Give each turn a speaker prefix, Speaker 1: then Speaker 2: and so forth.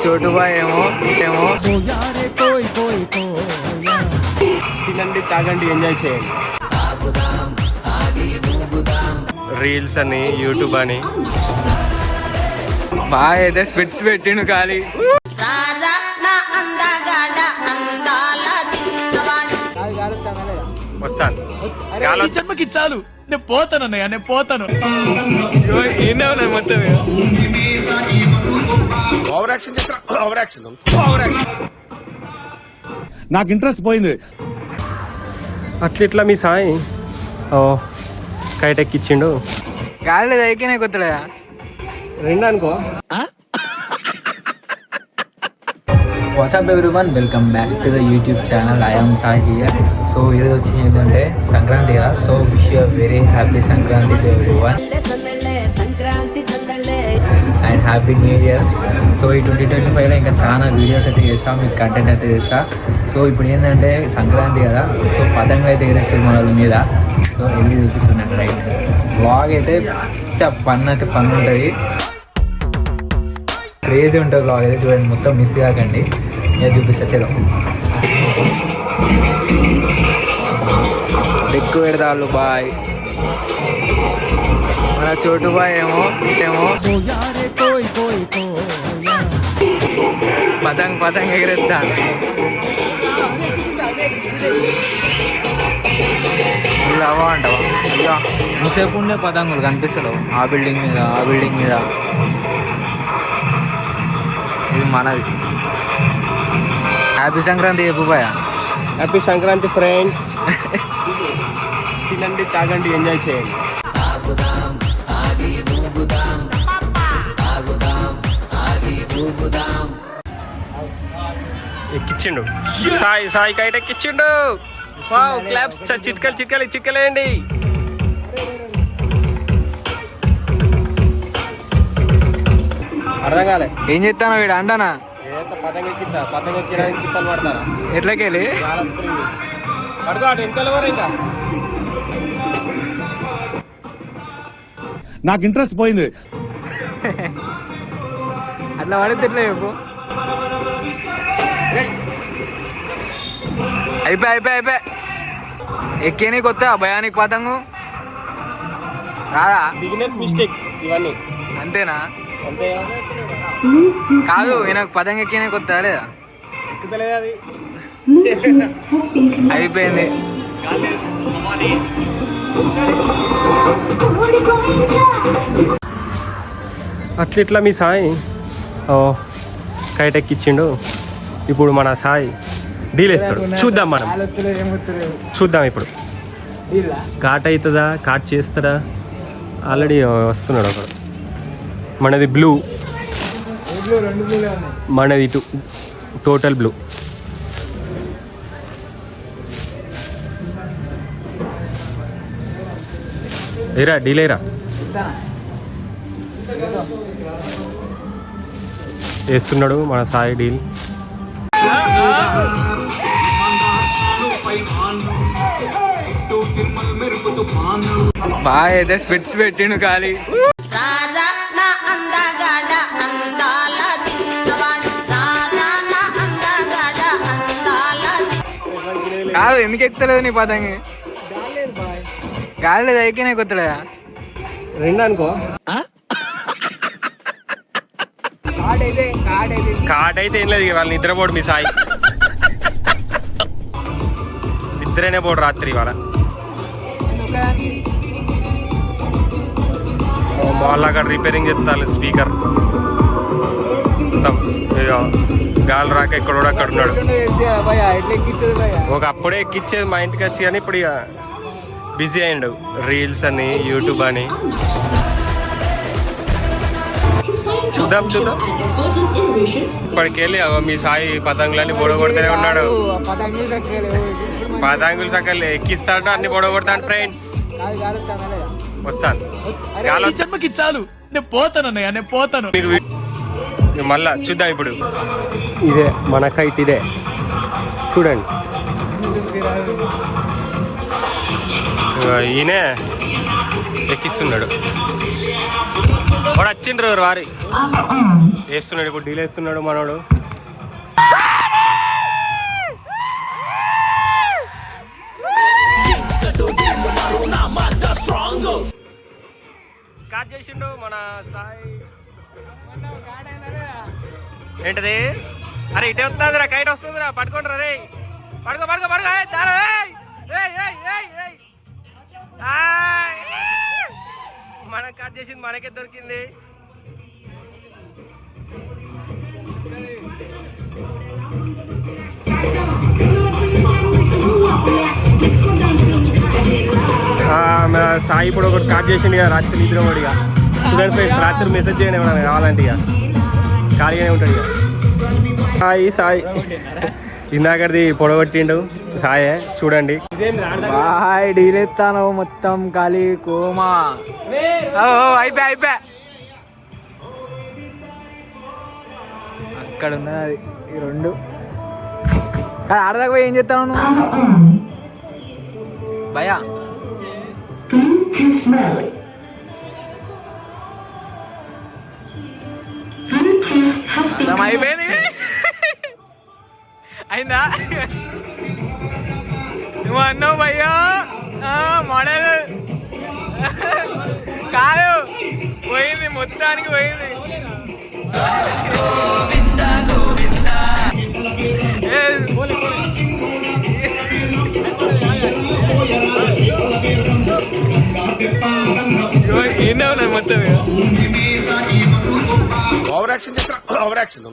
Speaker 1: చోటుబాయ్ ఏమో తినండి, తాగండి, ఎంజాయ్ చేయండి. రీల్స్ అని, యూట్యూబ్ అని బాగా అయితే స్పిట్స్ పెట్టిండు ఖాళీ. వస్తాను
Speaker 2: జన్మకి చాలు, నేను పోతాను అన్నయ్య, నేను పోతాను.
Speaker 1: మొత్తం
Speaker 2: నాకు ఇంట్రెస్ట్ పోయింది.
Speaker 1: అట్లా మీ సాయి కైట్ ఎక్కిచ్చిండు.
Speaker 3: గాలి అయితేనే కొత్తడా
Speaker 1: రెండు అనుకో.
Speaker 3: WhatsApp everyone, welcome back to the YouTube channel. I am Sai here. So ఈరోజు వచ్చి ఏంటంటే సంక్రాంతి కదా. So wish you very happy Sankranti to everyone and happy new year. So ఈ 2025లో ఇంకా చాలా వీడియోస్ అయితే చేస్తాం, మీకు కంటెంట్ అయితే చేస్తా. సో ఇప్పుడు ఏంటంటే సంక్రాంతి కదా, సో పతంగులు అయితే ఎగరేస్తారు మన వాళ్ళ మీద. సో వెళ్ళి చూపిస్తున్నాను రైట్. బ్లాగ్ అయితే ఫన్ అయితే ఫన్ ఉంటుంది, క్రేజీ ఉంటుంది బ్లాగ్ అయితే. చూడండి, మొత్తం మిస్ కాకండి. నేను చూపిస్తా చలో.
Speaker 1: ఎక్కువ పెడతాళ్ళు బాయ్. మన చోటుబాయ్ ఏమో పతంగ్ ఎగరేద్దా.
Speaker 3: అవ్వ అంటావా? అయ్యా ఇంతసేపు ఉండే పతంగులు కనిపిస్తాడు ఆ బిల్డింగ్ మీద, ఆ బిల్డింగ్ మీద. ఇది మనది. హ్యాపీ సంక్రాంతి చెప్పు బాయ్.
Speaker 1: Happy Sankranti friends. తినండి, తాగండి, ఎంజాయ్ చేయండి. ఎక్కిచ్చిండు సాయి కైట్ ఎక్కిచ్చిండు. క్లాప్స్, చిట్కలేండి. అర్థం కాలే
Speaker 3: ఏం చెప్తాను వీడు అంటానా?
Speaker 1: పతంగ ఎక్కడానికి తిప్పలు పడతారా?
Speaker 3: ఎట్లకెళ్ళి
Speaker 1: పడుకో అటు ఎంత ఇంకా.
Speaker 2: నాకు ఇంట్రెస్ట్ పోయింది.
Speaker 3: అట్లా పడితే ఎట్లా చెప్పు. అయిపోయి ఎక్కేని కొత్త భయానికి పతంగు రాదా?
Speaker 1: బిగినర్స్ మిస్టేక్ ఇవన్నీ.
Speaker 3: అంతేనా?
Speaker 1: అంతే
Speaker 3: కాదు, ఈయనకు పతంగ ఎక్కేనే కొత్త లేదా?
Speaker 1: ఎక్కుతలేదు అది.
Speaker 3: అయిపోయింది.
Speaker 1: అట్లా మీ సాయి కైట్ ఎక్కిచ్చిండు. ఇప్పుడు మన సాయి డీల్ వేస్తాడు. చూద్దాం ఇప్పుడు కాట్ అవుతుందా, కాట్ చేస్తాడా. ఆల్రెడీ వస్తున్నాడు ఒకడు. మనది బ్లూ, మనది టోటల్ బ్లూ. ఏరా డీలేరా వేస్తున్నాడు మన సాయి డీల్.
Speaker 3: బాగా అయితే స్పిట్స్ పెట్టిండు ఖాళీ. కాదు, ఎందుకు ఎక్కుతలేదు నీ పతంగి? గాలి అయితేనే కొత్తడా
Speaker 1: రెండు అనుకో. కాట్ అయితే ఏం లేదు, వాళ్ళు నిద్రపోడు మీ సాయి. నిద్రనే పోడు రాత్రి వాళ్ళ. వాళ్ళు అక్కడ రిపేరింగ్ చేస్తారు స్పీకర్ మొత్తం. గాలి రాక ఇక్కడ అక్కడ ఉన్నాడు. ఒక అప్పుడే ఎక్కిచ్చేది మా ఇంటికి వచ్చి, కానీ ఇప్పుడు ఇక బిజీ అయ్యిండు రీల్స్ అని, యూట్యూబ్ అని. చూద్దాం ఇప్పటికెళ్ళి మీ సాయి పతంగులన్నీ పొడగొడుతూనే ఉన్నాడు. పతంగులు సకల్ ఎక్కిస్తాడు, అన్ని పొడగొడతాను ఫ్రెండ్స్. వస్తాను.
Speaker 2: జన్మకి చాలు, నేను పోతాను అన్నయ్య, నేను పోతాను.
Speaker 1: మళ్ళా చూద్దాం. ఇప్పుడు ఇదే మన కైట్, ఇదే చూడండి. ఈయనే ఎక్కిస్తున్నాడు వాడు వచ్చిండ్రు వారి వేస్తున్నాడు ఇప్పుడు డీల్ వేస్తున్నాడు మనోడు స్టార్ట్ చేసిండు మన సాయి ఏంటది అరే ఇటే వస్తుందిరా కైట్ వస్తుందిరా పట్టుకుంటారా రే పడుకో పడుకో పడుకో మనం కట్ చేసింది మనకే దొరికింది సాయి ఇప్పుడు ఒకటి కట్ చేసిండు కదా రాత్రి నిద్ర వాడిగా చూడండి ఫ్రెండ్స్ రాత్రి మెసేజ్ చేయండి ఏమన్నా కావాలంటే ఇక ఖాళీగానే ఉంటాడు ఇక సాయి సాయి ఇందాకది పొడగొట్టిండు సాయే చూడండి
Speaker 3: డీల్ ఎత్తాను మొత్తం ఖాళీ కోమా అయిపోయా అక్కడ ఉన్నది ఈ రెండు ఆడదాకా పోయి ఏం చేస్తాను నువ్వు భయా అయిపోయింది అయిందా నువ్వు అన్నావు భయ్యా మోడల్ కాదు పోయింది మొత్తానికి పోయింది ఎన్నో ఉన్నాయి మొత్తం
Speaker 2: ఓవర్ యాక్షన్ చేస్తా ఓవర్ యాక్షన్